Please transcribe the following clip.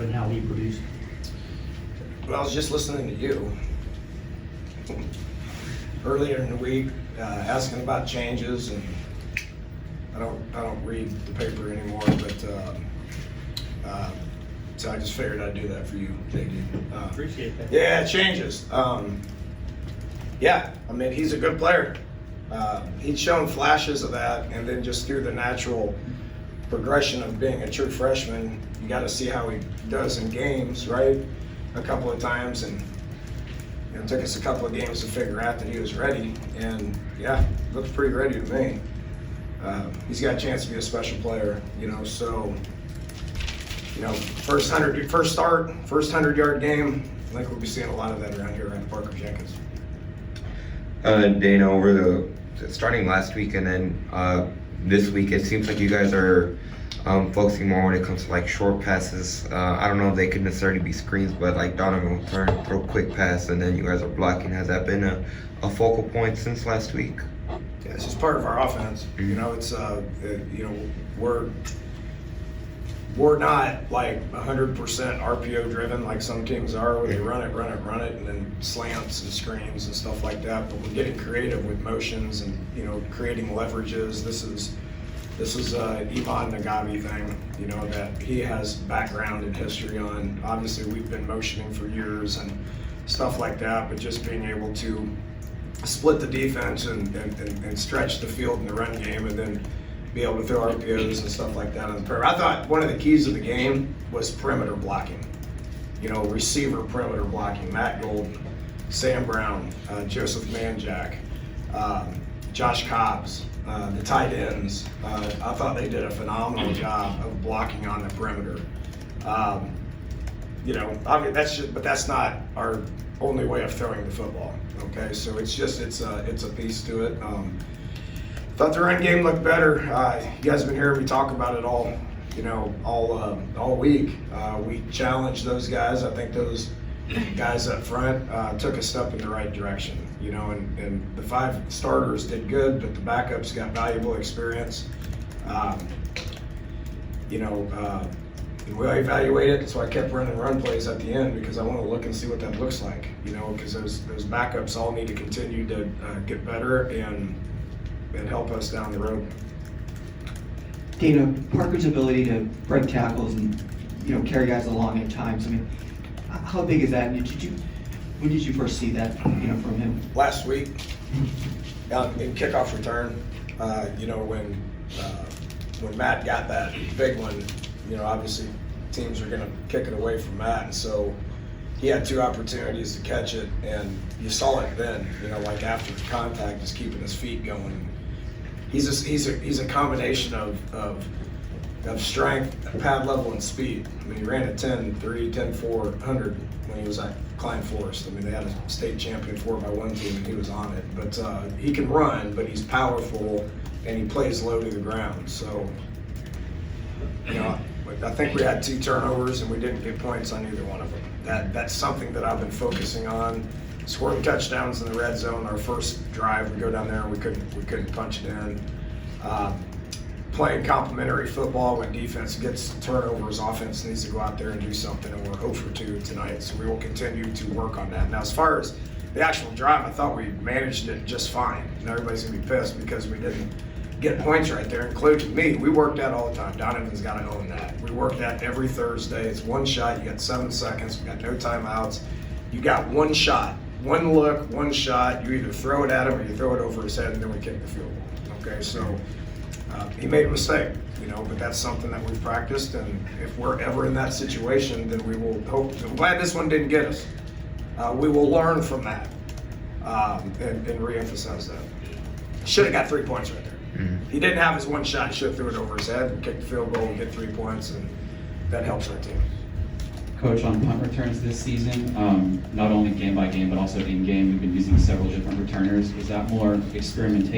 and how he produced? Well, I was just listening to you earlier in the week, asking about changes, and I don't read the paper anymore, but so I just figured I'd do that for you, JD. Appreciate that. Yeah, changes. Yeah, I mean, he's a good player. He'd shown flashes of that, and then just through the natural progression of being a true freshman, you got to see how he does in games, right? A couple of times, and it took us a couple of games to figure out that he was ready. And yeah, looks pretty ready to me. He's got a chance to be a special player, So, first 100-yard game. I think we'll be seeing a lot of that around here around Parker Jenkins. Dana, over starting last week and then this week, it seems like you guys are focusing more when it comes to like short passes. I don't know if they could necessarily be screens, but like Donovan will throw a quick pass and then you guys are blocking. Has that been a focal point since last week? Yeah, it's just part of our offense. It's we're not like 100% RPO driven like some teams are, where they run it, and then slants and screens and stuff like that. But we're getting creative with motions and creating leverages. This is a Iman Nagabi thing, that he has background and history on. Obviously, we've been motioning for years and stuff like that, but just being able to split the defense and stretch the field in the run game, and then be able to throw RPOs and stuff like that on the perimeter. I thought one of the keys of the game was perimeter blocking. Receiver perimeter blocking. Matt Golden, Sam Brown, Joseph Manjack, Josh Cobbs, the tight ends. I thought they did a phenomenal job of blocking on the perimeter. But that's not our only way of throwing the football. Okay, so it's a piece to it. Thought the run game looked better. You guys have been hearing me talk about it all week. We challenged those guys. I think those guys up front took a step in the right direction. And the 5 starters did good, but the backups got valuable experience. And we'll evaluate it, so I kept running run plays at the end because I want to look and see what that looks like. Because those backups all need to continue to get better and help us down the road. Dana, Parker's ability to break tackles and carry guys along at times. I mean, how big is that? When did you first see that from him? Last week, in kickoff return, when Matt got that big one, obviously teams are going to kick it away from Matt, and so he had 2 opportunities to catch it, and you saw it then. Like after the contact, just keeping his feet going. He's a combination of strength, pad level, and speed. I mean, he ran a 10.3, 10.4, 100 when he was at Klein Forest. I mean, they had a state champion 4x1 team, and he was on it. But he can run, but he's powerful, and he plays low to the ground. So, I think we had 2 turnovers, and we didn't get points on either one of them. That's something that I've been focusing on. Scoring touchdowns in the red zone. Our first drive, we go down there and we couldn't punch it in. Playing complementary football when defense gets turnovers, offense needs to go out there and do something, and we're 0 for 2 tonight, so we will continue to work on that. Now, as far as the actual drive, I thought we managed it just fine, and everybody's gonna be pissed because we didn't get points right there, including me. We work that all the time. Donovan's got to own that. We work that every Thursday. It's one shot. You got 7 seconds. We got no timeouts. You got one shot. One look, one shot, you either throw it at him or you throw it over his head, and then we kick the field goal. Okay, so he made a mistake, but that's something that we've practiced, and if we're ever in that situation, then we will hope. I'm glad this one didn't get us. We will learn from that and re-emphasize that. Should have got 3 points right there. Mm-hmm. He didn't have his one shot. He should have threw it over his head and kicked the field goal and get 3 points, and that helps our team. Coach, on punt returns this season, not only game by game, but also in game, we've been using several different returners. Is that more experimentation?